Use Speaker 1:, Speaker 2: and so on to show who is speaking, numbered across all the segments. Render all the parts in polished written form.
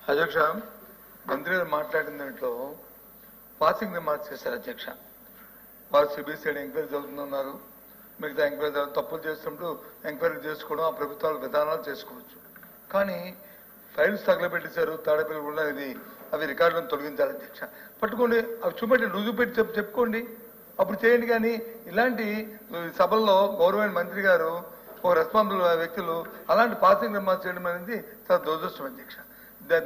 Speaker 1: అధ్యక్ష, మంత్రి గారు మాట్లాడిన దాంట్లో పాసింగ్ రిమార్క్స్ చేశారు అధ్యక్ష. వారు సిబిసిఐడి ఎంక్వైరీ జరుగుతున్నారు, మిగతా ఎంక్వైరీ తప్పులు చేస్తున్నప్పుడు ఎంక్వైరీ చేసుకోవడం ఆ ప్రభుత్వాల విధానాలు చేసుకోవచ్చు. కానీ ఫైల్స్ తగలబెట్టేశారు, తాడేపల్లి కూడా అవి రికార్డులను తొలగించాలి అధ్యక్ష. పట్టుకోండి, అవి చూపెట్టి రుజువు పెట్టి చెప్పుకోండి, అప్పుడు చేయండి. కానీ ఇలాంటి సభల్లో గౌరవమైన మంత్రి గారు ఒక రెస్పాన్సిబుల్ వ్యక్తులు అలాంటి పాసింగ్ రిమార్క్స్ చేయడం అనేది చాలా దురదృష్టం అధ్యక్ష.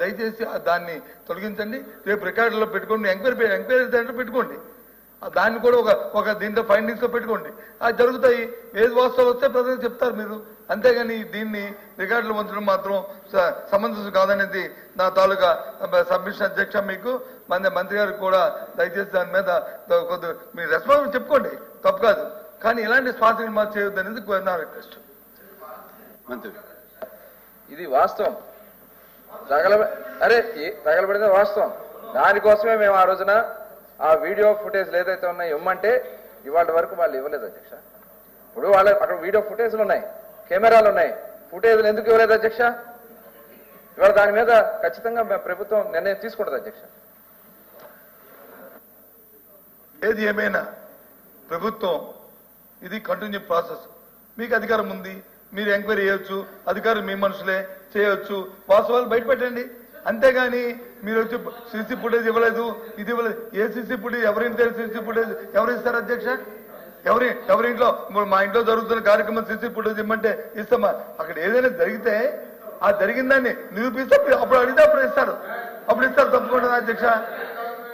Speaker 1: దయచేసి దాన్ని తొలగించండి. రేపు రికార్డులో పెట్టుకోండి, ఎంక్వైరీ దాంట్లో పెట్టుకోండి, దాన్ని కూడా ఒక దీంట్లో ఫైండింగ్స్ లో పెట్టుకోండి. అది జరుగుతాయి. ఏది వాస్తవం వస్తే ప్రజలు చెప్తారు మీరు. అంతేగాని దీన్ని రికార్డులు ఉంచడం మాత్రం సమంజసం కాదనేది నా తాలూకా సబ్మిషన్ అధ్యక్ష. మీకు మంత్రి గారికి కూడా దయచేసి దాని మీద మీరు రెస్పాన్స్ చెప్పుకోండి, తప్పు కాదు. కానీ ఇలాంటి స్పాన్సర్ రిమార్క్స్ చేయొద్దు అనేది నా రిక్వెస్ట్.
Speaker 2: మంత్రి, ఇది వాస్తవం, తగలబడిన వాస్తవం. దానికోసమే మేము ఆ రోజున ఆ వీడియో ఫుటేజ్ ఏదైతే ఉన్నాయో ఇవ్వమంటే ఇవాళ వరకు వాళ్ళు ఇవ్వలేదు అధ్యక్ష. ఇప్పుడు వాళ్ళ అక్కడ వీడియో ఫుటేజ్లు ఉన్నాయి, కెమెరాలు ఉన్నాయి, ఫుటేజ్లు ఎందుకు ఇవ్వలేదు అధ్యక్ష? ఇవాళ దాని మీద ఖచ్చితంగా ప్రభుత్వం నిర్ణయం తీసుకుంటుంది అధ్యక్ష.
Speaker 1: ఏది ఏమైనా ప్రభుత్వం ఇది కంటిన్యూ ప్రాసెస్. మీకు అధికారం ఉంది, మీరు ఎంక్వైరీ చేయొచ్చు, అధికారులు మీ మనుషులే చేయొచ్చు, వాస్తవాలు బయటపెట్టండి. అంతేగాని మీరు వచ్చి సీసీ ఫుటేజ్ ఇవ్వలేదు, ఇది ఇవ్వలేదు. ఏ సీసీ ఫుటేజ్ ఎవరింటి సీసీ ఫుటేజ్ ఎవరు ఇస్తారు అధ్యక్ష? ఎవరింట్లో మా ఇంట్లో జరుగుతున్న కార్యక్రమం సీసీ ఫుటేజ్ ఇమ్మంటే ఇస్తామా? అక్కడ ఏదైనా జరిగితే ఆ జరిగిన దాన్ని నిరూపిస్తే అప్పుడు అడిగితే అప్పుడు ఇస్తారు తప్పకుండా అధ్యక్ష.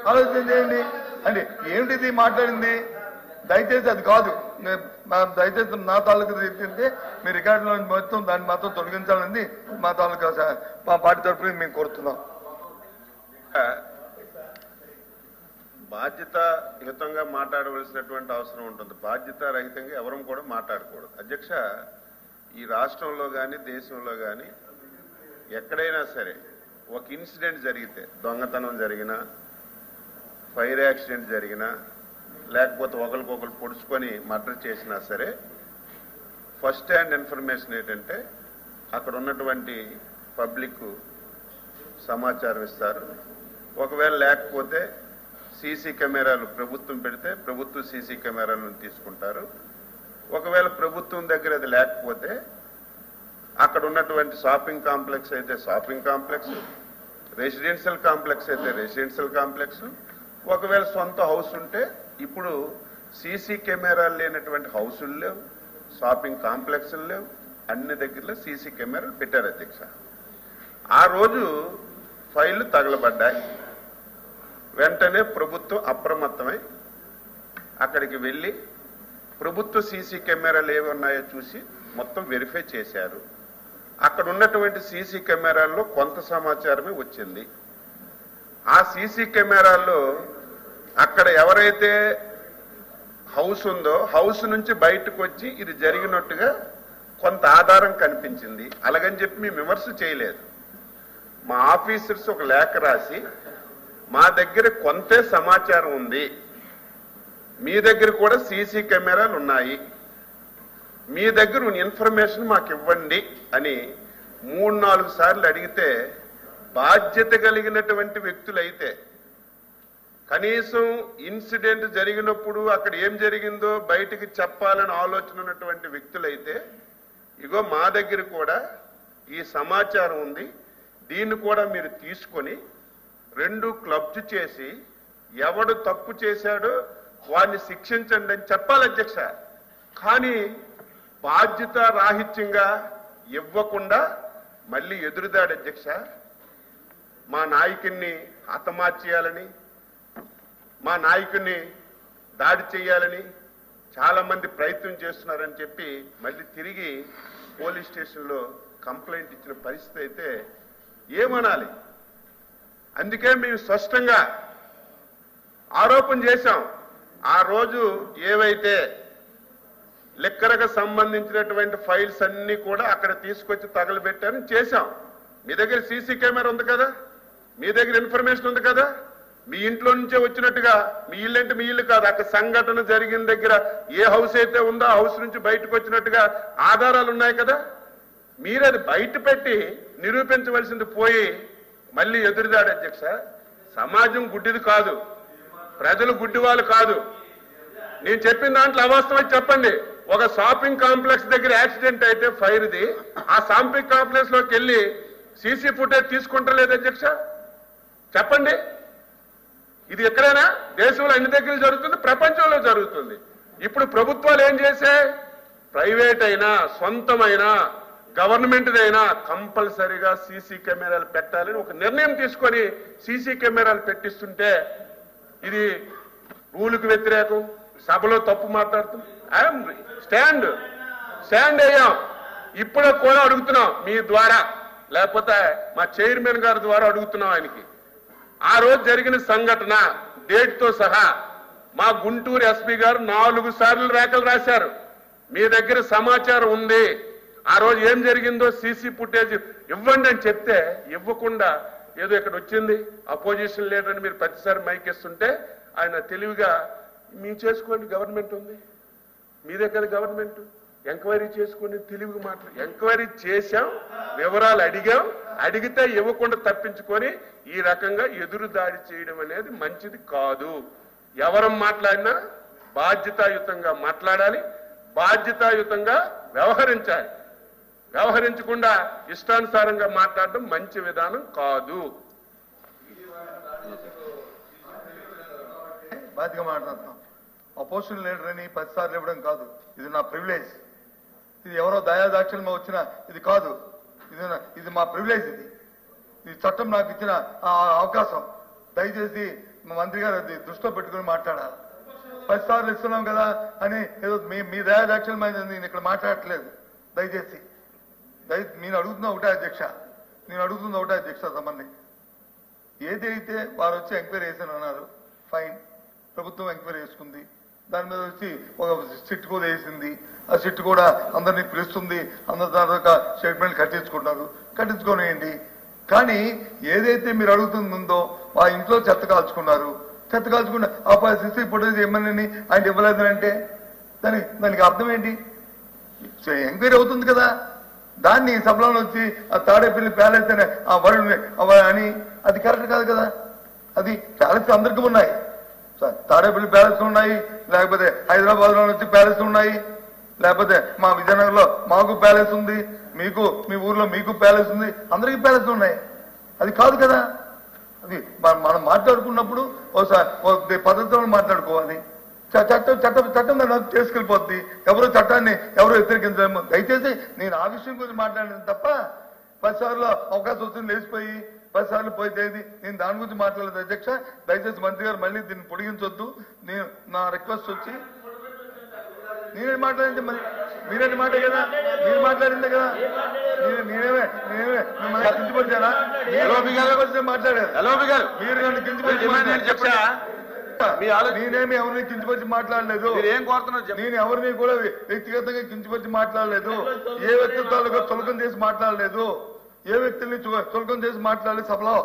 Speaker 1: ఆలోచన చేయండి. అంటే ఏమిటిది మాట్లాడింది? దయచేసి అది కాదు, దయచేసి నా తాలూకా ఏంటంటే మీ రికార్డులో మొత్తం దాన్ని మాత్రం తొలగించాలని మా తాలూకా మా పార్టీ తరఫున మేము కోరుతున్నాం.
Speaker 3: బాధ్యతాయుతంగా మాట్లాడవలసినటువంటి అవసరం ఉంటుంది. బాధ్యత రహితంగా ఎవరూ కూడా మాట్లాడకూడదు అధ్యక్ష. ఈ రాష్ట్రంలో కానీ దేశంలో కానీ ఎక్కడైనా సరే ఒక ఇన్సిడెంట్ జరిగితే, దొంగతనం జరిగినా, ఫైర్ యాక్సిడెంట్ జరిగినా, లేకపోతే ఒకరికొకరు పొడుచుకొని మర్డర్ చేసినా సరే ఫస్ట్ హ్యాండ్ ఇన్ఫర్మేషన్ ఏంటంటే అక్కడ ఉన్నటువంటి పబ్లిక్ సమాచారం ఇస్తారు. ఒకవేళ లేకపోతే సీసీ కెమెరాలు ప్రభుత్వం పెడితే ప్రభుత్వ సీసీ కెమెరాలను తీసుకుంటారు. ఒకవేళ ప్రభుత్వం దగ్గర అది లేకపోతే అక్కడ ఉన్నటువంటి షాపింగ్ కాంప్లెక్స్ అయితే షాపింగ్ కాంప్లెక్స్, రెసిడెన్షియల్ కాంప్లెక్స్ అయితే రెసిడెన్షియల్ కాంప్లెక్స్, ఒకవేళ సొంత హౌస్ ఉంటే ఇప్పుడు సీసీ కెమెరాలు లేనటువంటి హౌసులు లేవు, షాపింగ్ కాంప్లెక్స్లు లేవు, అన్ని దగ్గరలో సీసీ కెమెరాలు పెట్టారు అధ్యక్ష. ఆ రోజు ఫైళ్లు తగలబడ్డాయి. వెంటనే ప్రభుత్వం అప్రమత్తమై అక్కడికి వెళ్ళి ప్రభుత్వ సీసీ కెమెరాలు ఏవి ఉన్నాయో చూసి మొత్తం వెరిఫై చేశారు. అక్కడ ఉన్నటువంటి సీసీ కెమెరాల్లో కొంత సమాచారమే వచ్చింది. ఆ సీసీ కెమెరాల్లో అక్కడ ఎవరైతే హౌస్ ఉందో హౌస్ నుంచి బయటకు వచ్చి ఇది జరిగినట్టుగా కొంత ఆధారం కనిపించింది. అలాగని చెప్పి మేము విమర్శ చేయలేదు. మా ఆఫీసర్స్ ఒక లేఖ రాసి మా దగ్గర కొంతే సమాచారం ఉంది, మీ దగ్గర కూడా సీసీ కెమెరాలు ఉన్నాయి, మీ దగ్గర ఉన్న ఇన్ఫర్మేషన్ మాకు ఇవ్వండి అని 3-4 సార్లు అడిగితే బాధ్యత కలిగినటువంటి వ్యక్తులైతే, కనీసం ఇన్సిడెంట్ జరిగినప్పుడు అక్కడ ఏం జరిగిందో బయటికి చెప్పాలని ఆలోచన ఉన్నటువంటి వ్యక్తులైతే ఇగో మా దగ్గర కూడా ఈ సమాచారం ఉంది, దీన్ని కూడా మీరు తీసుకొని 2 క్లబ్స్ చేసి ఎవడు తప్పు చేశాడో వాడిని శిక్షించండి అని చెప్పాలి అధ్యక్ష. కానీ బాధ్యత రాహిత్యంగా ఇవ్వకుండా మళ్ళీ ఎదురుదాడి అధ్యక్ష. మా నాయకుడిని హతమార్చేయాలని, మా నాయకుడిని దాడి చేయాలని చాలా మంది ప్రయత్నం చేస్తున్నారని చెప్పి మళ్ళీ తిరిగి పోలీస్ స్టేషన్లో కంప్లైంట్ ఇచ్చిన పరిస్థితి అయితే ఏమనాలి? అందుకే మేము స్పష్టంగా ఆరోపణ చేశాం. ఆ రోజు ఏవైతే లెక్కరకు సంబంధించినటువంటి ఫైల్స్ అన్ని కూడా అక్కడ తీసుకొచ్చి తగలబెట్టారని చేశాం. మీ దగ్గర సీసీ కెమెరా ఉంది కదా, మీ దగ్గర ఇన్ఫర్మేషన్ ఉంది కదా, మీ ఇంట్లో నుంచే వచ్చినట్టుగా, మీ ఇల్లు అంటే మీ ఇల్లు కాదు, అక్కడ సంఘటన జరిగిన దగ్గర ఏ హౌస్ అయితే ఉందో ఆ హౌస్ నుంచి బయటకు వచ్చినట్టుగా ఆధారాలు ఉన్నాయి కదా, మీరు అది బయట పెట్టి నిరూపించవలసింది పోయి మళ్ళీ ఎదురుదాడు అధ్యక్ష. సమాజం గుడ్డిది కాదు, ప్రజలు గుడ్డి వాళ్ళు కాదు. నేను చెప్పిన దాంట్లో అవాస్తవం చెప్పండి. ఒక షాపింగ్ కాంప్లెక్స్ దగ్గర యాక్సిడెంట్ అయితే ఫైర్ది, ఆ షాపింగ్ కాంప్లెక్స్ లోకి వెళ్ళి సీసీ ఫుటేజ్ తీసుకుంటలేదు అధ్యక్ష. చెప్పండి, ఇది ఎక్కడైనా దేశంలో అన్ని దగ్గర జరుగుతుంది, ప్రపంచంలో జరుగుతుంది. ఇప్పుడు ప్రభుత్వాలు ఏం చేశాయి? ప్రైవేట్ అయినా సొంతమైనా గవర్నమెంట్దైనా కంపల్సరీగా సీసీ కెమెరాలు పెట్టాలని ఒక నిర్ణయం తీసుకొని సీసీ కెమెరాలు పెట్టిస్తుంటే ఇది రూలుకు వ్యతిరేకం, సభలో తప్పు మాట్లాడుతుంది. ఐఎమ్ స్టాండ్ అయ్యాం. ఇప్పుడు కూడా అడుగుతున్నాం మీ ద్వారా, లేకపోతే మా చైర్మన్ గారి ద్వారా అడుగుతున్నాం ఆయనకి. ఆ రోజు జరిగిన సంఘటన డేట్ తో సహా మా గుంటూరు ఎస్పీ గారు 4 సార్లు లేఖలు రాశారు. మీ దగ్గర సమాచారం ఉంది, ఆ రోజు ఏం జరిగిందో సీసీ ఫుటేజ్ ఇవ్వండి అని చెప్తే ఇవ్వకుండా ఏదో ఇక్కడ వచ్చింది అపోజిషన్ లీడర్ అని మీరు ప్రతిసారి మైకేస్తుంటే ఆయన తెలివిగా మీ చేసుకోండి, గవర్నమెంట్ ఉంది, మీదే కదా గవర్నమెంట్, ఎంక్వైరీ చేసుకుని తెలివిగా మాట్లాడి ఎంక్వైరీ చేశాం, వివరాలు అడిగాం, అడిగితే ఇవ్వకుండా తప్పించుకొని ఈ రకంగా ఎదురు దాడి చేయడం అనేది మంచిది కాదు. ఎవరం మాట్లాడినా బాధ్యతాయుతంగా మాట్లాడాలి, బాధ్యతాయుతంగా వ్యవహరించాలి. వ్యవహరించకుండా ఇష్టానుసారంగా మాట్లాడడం మంచి విధానం కాదు.
Speaker 1: బాధ్యతగా మాట్లాడతాం. అపోజిషన్ లీడర్ అని 10 సార్లు ఇవ్వడం కాదు, ఇది నా ప్రివిలేజ్. ఇది ఎవరో దయాదాక్షిణ్యం వచ్చిన ఇది కాదు, ఇది మా ప్రివిలేజ్. ఇది చట్టం నాకు ఇచ్చిన అవకాశం. దయచేసి మా మంత్రి గారు అది దృష్టిలో పెట్టుకుని మాట్లాడాలి. 10 సార్లు ఇస్తున్నాం కదా అని ఏదో మీ దయాదాక్షిణ్యం నేను ఇక్కడ మాట్లాడట్లేదు. దయచేసి నేను అడుగుతున్నా ఒకటే అధ్యక్ష, సంబంధి ఏదైతే వారు వచ్చి ఎంక్వైరీ చేశాను అన్నారు, ఫైన్, ప్రభుత్వం ఎంక్వైరీ చేసుకుంది, దాని మీద వచ్చి ఒక సిట్ కూడా వేసింది. ఆ సిట్ కూడా అందరినీ పిలుస్తుంది, అందరి దాకా స్టేట్మెంట్ కట్టించుకోనియండి. కానీ ఏదైతే మీరు అడుగుతుందో ఆ ఇంట్లో చెత్త కాల్చుకున్న ఆ సిసి ఫుటేజ్ ఎమ్మెల్యేని ఆయన ఇవ్వలేదని అంటే దానికి అర్థం ఏంటి? ఎంక్వైరీ అవుతుంది కదా, దాన్ని సభలో వచ్చి ఆ తాడేపల్లి ప్యాలెస్ అనే ఆ వరుణ్ అని అది కరెక్ట్ కాదు కదా. అది ప్యాలెస్ అందరికీ ఉన్నాయి, తాడేపల్లి ప్యాలెస్ ఉన్నాయి, లేకపోతే హైదరాబాద్ లో వచ్చి ప్యాలెస్ ఉన్నాయి, లేకపోతే మా విజయనగర్ లో మాకు ప్యాలెస్ ఉంది, మీకు మీ ఊర్లో మీకు ప్యాలెస్ ఉంది, అందరికీ ప్యాలెస్ ఉన్నాయి. అది కాదు కదా. అది మనం మాట్లాడుకున్నప్పుడు ఒకసారి పద్ధతిలో మాట్లాడుకోవాలి. చట్టం దాన్ని చేసుకెళ్ళిపోద్ది. చట్టాన్ని ఎవరు వ్యతిరేకించలేము. దయచేసి నేను ఆ విషయం గురించి మాట్లాడాను తప్ప 10 సార్లు అవకాశం వచ్చింది లేచిపోయి 10 సార్లు పోయితే నేను దాని గురించి మాట్లాడలేదు అధ్యక్ష. దయచేసి మంత్రి గారు మళ్ళీ దీన్ని పొడిగించొద్దు. నేను నా రిక్వెస్ట్ వచ్చి నేనే మాట్లాడింది, మరి మీరేంటి మాట కదా, మీరు మాట్లాడిందే కదా, నేనేమే మిమ్మల్ని కించపరిచానా? మాట్లాడారు మీరు నన్ను కించపరిచి నేనేమి ఎవరిని కించపరిచి మాట్లాడలేదు. నేను ఎవరిని కూడా వ్యక్తిగతంగా కించపరిచి మాట్లాడలేదు. ఏ వ్యక్తిత్వాలకు చులకం చేసి మాట్లాడలేదు, ఏ వ్యక్తుల్ని చులకం చేసి మాట్లాడలేదు సభలో.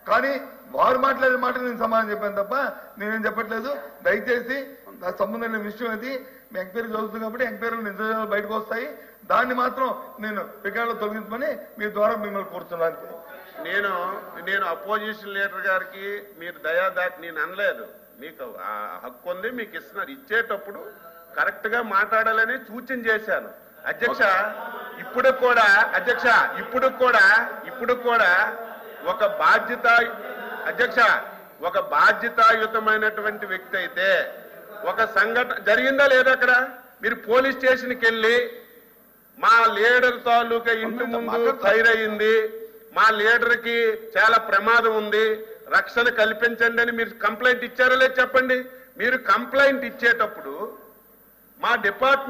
Speaker 1: కానీ వారు మాట్లాడే మాట నేను సమాధానం చెప్పాను తప్ప నేనేం చెప్పట్లేదు. దయచేసి నాకు సంబంధం లేని విషయం అది. మీ ఎంక్వైరీ జరుగుతుంది కాబట్టి ఎంక్వైరీలు నిజాలు బయటకు వస్తాయి. దాన్ని మాత్రం నేను రికార్డులో తొలగించమని మీ ద్వారా మిమ్మల్ని కోరుతున్నాను.
Speaker 3: నేను అపోజిషన్ లీడర్ గారికి మీరు నేను అనలేదు. మీకు ఆ హక్కు ఉంది, మీకు ఇస్తున్నారు. ఇచ్చేటప్పుడు కరెక్ట్ గా మాట్లాడాలని సూచన చేశాను అధ్యక్ష. ఇప్పుడు కూడా ఒక బాధ్యతాయుతమైనటువంటి వ్యక్తి అయితే ఒక సంఘటన జరిగిందా లేదా అక్కడ మీరు పోలీస్ స్టేషన్కి వెళ్ళి మా లీడర్ తాలూకా ఇంటి ముందు ఫైర్ అయ్యింది, మా లీడర్ కి చాలా ప్రమాదం ఉంది, రక్షణ కల్పించండి అని మీరు కంప్లైంట్ ఇచ్చారో లేదు చెప్పండి. మీరు కంప్లైంట్ ఇచ్చేటప్పుడు మా డిపార్ట్మెంట్